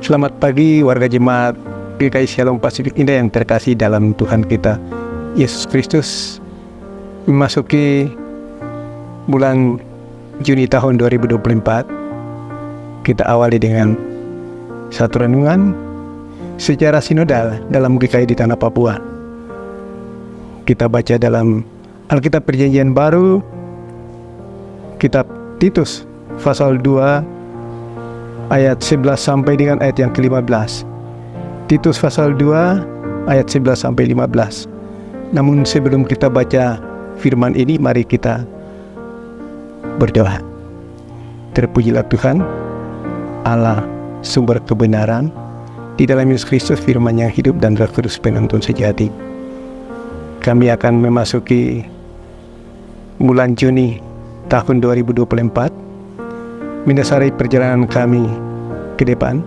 Selamat pagi warga jemaat GKI Shalom Pasifik Indah yang terkasih dalam Tuhan kita Yesus Kristus. Memasuki bulan Juni tahun 2024, kita awali dengan satu renungan secara sinodal dalam GKI di Tanah Papua. Kita baca dalam Alkitab Perjanjian Baru, kitab Titus pasal 2 ayat 11 sampai dengan ayat yang ke-15. Titus pasal 2 ayat 11 sampai 15. Namun sebelum kita baca firman ini, mari kita berdoa. Terpujilah Tuhan Allah sumber kebenaran, di dalam Yesus Kristus firman yang hidup dan Roh Kudus penuntun sejati. Kami akan memasuki bulan Juni tahun 2024, mendasari perjalanan kami ke depan.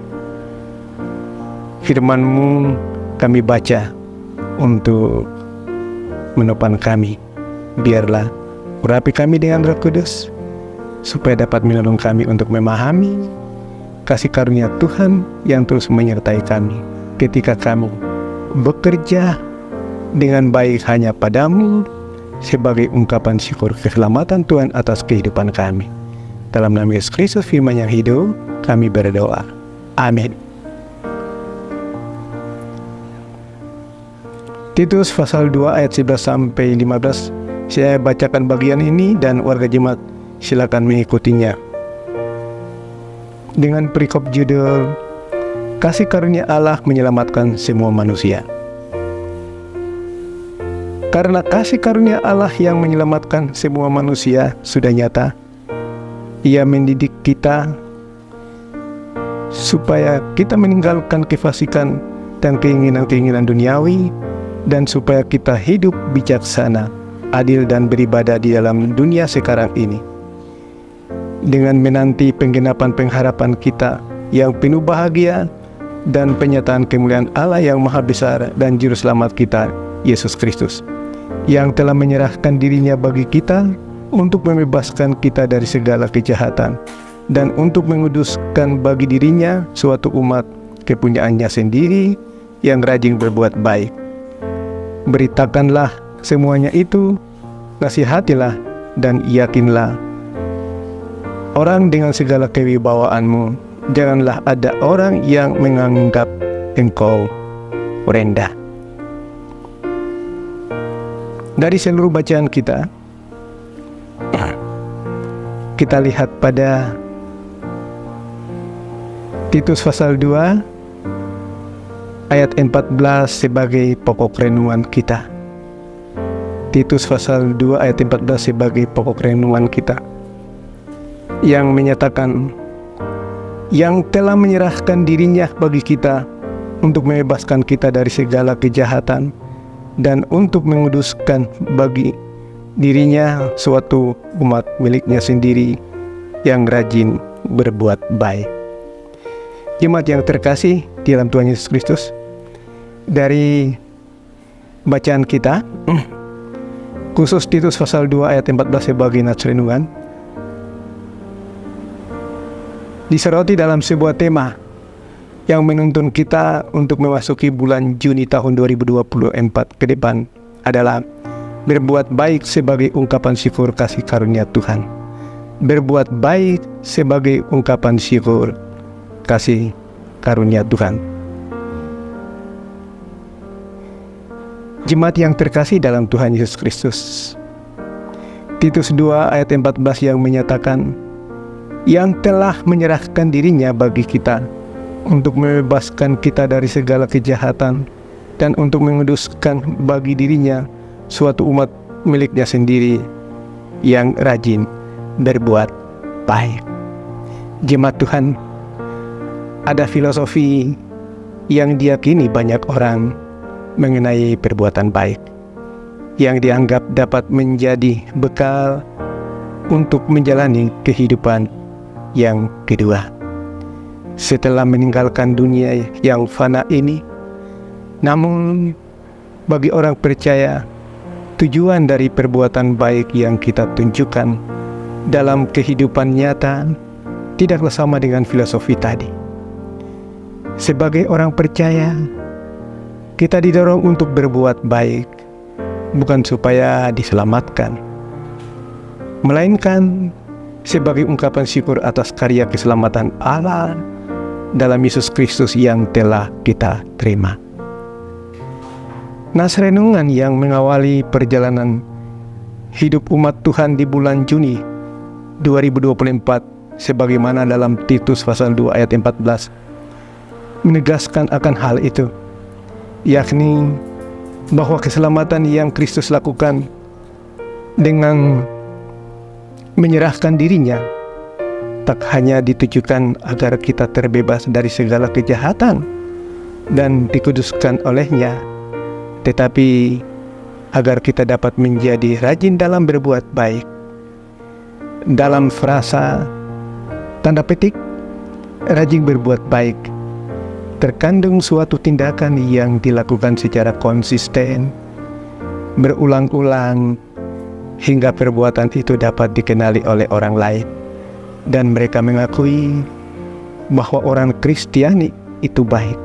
Firman-Mu kami baca untuk menopang kami. Biarlah urapi kami dengan Roh Kudus, supaya dapat menolong kami untuk memahami kasih karunia Tuhan yang terus menyertai kami ketika kami bekerja dengan baik hanya padamu, sebagai ungkapan syukur keselamatan Tuhan atas kehidupan kami. Dalam nama Yesus Kristus firman yang hidup, kami berdoa. Amin. Titus pasal 2 ayat 11 sampai 15. Saya bacakan bagian ini dan warga jemaat silakan mengikutinya. Dengan perikop judul Kasih Karunia Allah Menyelamatkan Semua Manusia. Karena kasih karunia Allah yang menyelamatkan semua manusia sudah nyata, Ia mendidik kita supaya kita meninggalkan kefasikan dan keinginan-keinginan duniawi, dan supaya kita hidup bijaksana, adil dan beribadah di dalam dunia sekarang ini, dengan menanti penggenapan pengharapan kita yang penuh bahagia dan penyataan kemuliaan Allah yang maha besar dan juru selamat kita, Yesus Kristus, yang telah menyerahkan dirinya bagi kita untuk membebaskan kita dari segala kejahatan dan untuk menguduskan bagi dirinya suatu umat kepunyaannya sendiri yang rajin berbuat baik. Beritakanlah semuanya itu, nasihatilah dan yakinlah orang dengan segala kewibawaanmu. Janganlah ada orang yang menganggap engkau rendah. Dari seluruh bacaan kita lihat pada Titus pasal 2 ayat 14 sebagai pokok renungan kita. Titus pasal 2 ayat 14 sebagai pokok renungan kita, yang menyatakan yang telah menyerahkan dirinya bagi kita untuk membebaskan kita dari segala kejahatan dan untuk menguduskan bagi dirinya suatu umat miliknya sendiri yang rajin berbuat baik. Jemaat yang terkasih di dalam Tuhan Yesus Kristus, dari bacaan kita khusus Titus pasal 2 ayat 14 sebagai nats renungan, disoroti dalam sebuah tema yang menuntun kita untuk memasuki bulan Juni tahun 2024 ke depan adalah berbuat baik sebagai ungkapan syukur kasih karunia Tuhan. Berbuat baik sebagai ungkapan syukur kasih karunia Tuhan. Jemaat yang terkasih dalam Tuhan Yesus Kristus, Titus 2 ayat 14 yang menyatakan yang telah menyerahkan dirinya bagi kita untuk membebaskan kita dari segala kejahatan dan untuk menguduskan bagi dirinya suatu umat miliknya sendiri yang rajin berbuat baik. Jemaat Tuhan, ada filosofi yang diyakini banyak orang mengenai perbuatan baik, yang dianggap dapat menjadi bekal untuk menjalani kehidupan yang kedua setelah meninggalkan dunia yang fana ini. Namun bagi orang percaya, tujuan dari perbuatan baik yang kita tunjukkan dalam kehidupan nyata tidaklah sama dengan filosofi tadi. Sebagai orang percaya, kita didorong untuk berbuat baik, bukan supaya diselamatkan, melainkan sebagai ungkapan syukur atas karya keselamatan Allah dalam Yesus Kristus yang telah kita terima. Nas renungan yang mengawali perjalanan hidup umat Tuhan di bulan Juni 2024 sebagaimana dalam Titus pasal 2 ayat 14 menegaskan akan hal itu, yakni bahwa keselamatan yang Kristus lakukan dengan menyerahkan dirinya tak hanya ditujukan agar kita terbebas dari segala kejahatan dan dikuduskan olehnya, tetapi agar kita dapat menjadi rajin dalam berbuat baik. Dalam frasa tanda petik rajin berbuat baik terkandung suatu tindakan yang dilakukan secara konsisten, berulang-ulang, hingga perbuatan itu dapat dikenali oleh orang lain dan mereka mengakui bahwa orang Kristiani itu baik,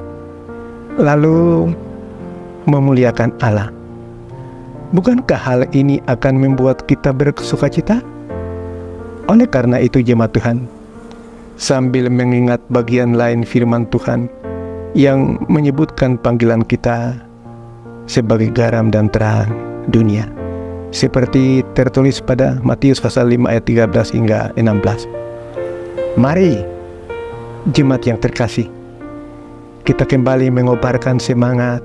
lalu memuliakan Allah. Bukankah hal ini akan membuat kita bersukacita? Oleh karena itu jemaat Tuhan, sambil mengingat bagian lain firman Tuhan yang menyebutkan panggilan kita sebagai garam dan terang dunia, seperti tertulis pada Matius pasal 5 ayat 13 hingga 16. Mari, jemaat yang terkasih, kita kembali mengobarkan semangat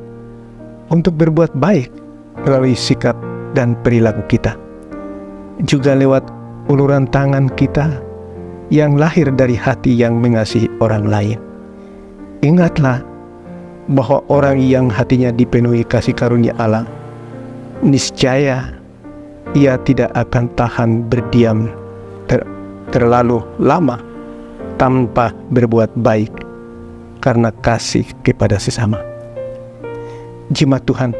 untuk berbuat baik melalui sikap dan perilaku kita, juga lewat uluran tangan kita yang lahir dari hati yang mengasihi orang lain. Ingatlah bahwa orang yang hatinya dipenuhi kasih karunia Allah, niscaya ia tidak akan tahan berdiam terlalu lama tanpa berbuat baik karena kasih kepada sesama. Jemaat Tuhan,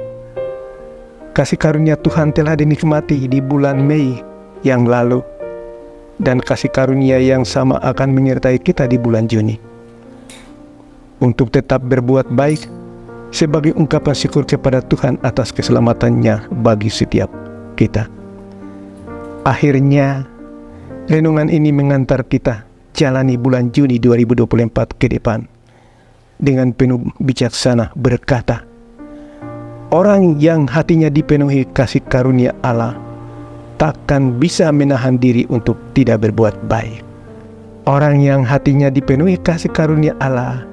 kasih karunia Tuhan telah dinikmati di bulan Mei yang lalu, dan kasih karunia yang sama akan menyertai kita di bulan Juni. Untuk tetap berbuat baik sebagai ungkapan syukur kepada Tuhan atas keselamatannya bagi setiap kita. Akhirnya, renungan ini mengantar kita jalani bulan Juni 2024 ke depan dengan penuh bijaksana berkata, orang yang hatinya dipenuhi kasih karunia Allah takkan bisa menahan diri untuk tidak berbuat baik. Orang yang hatinya dipenuhi kasih karunia Allah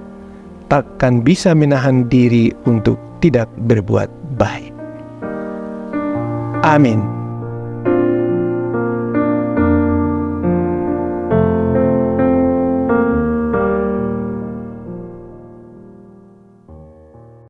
takkan bisa menahan diri untuk tidak berbuat baik. Amin.